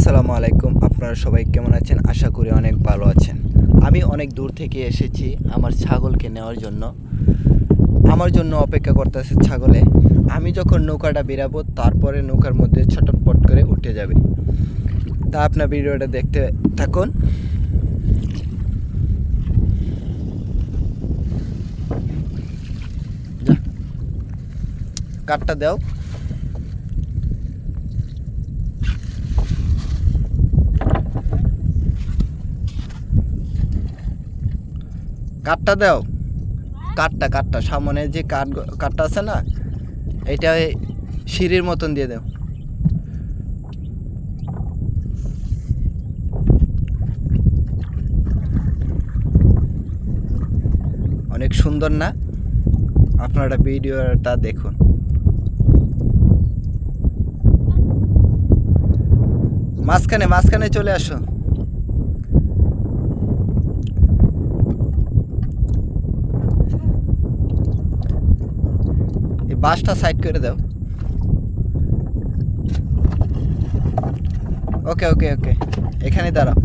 আসসালামু আলাইকুম। আপনারা সবাই কেমন আছেন? আশা করি অনেক ভালো আছেন। আমি অনেক দূর থেকে এসেছি আমার ছাগলকে নেওয়ার জন্য। আমার জন্য অপেক্ষা করতেছে ছাগলে। আমি যখন নৌকাটা বেরাবো তারপরে নৌকার মধ্যে ছটপট করে উঠে যাবে। তা আপনার ভিডিওটা দেখতে থাকুন। কাঠটা দাও। কাঠটা দাও। কাঠটা সামনে যে কাঠটা আছে না, এটা সিঁড়ির মতন দিয়ে দাও। অনেক সুন্দর না? আপনারা ভিডিওটা দেখুন। মাঝখানে চলে আসো। এই বাসটা সাইড করে দাও। ওকে ওকে ওকে, এখানে দাঁড়াও।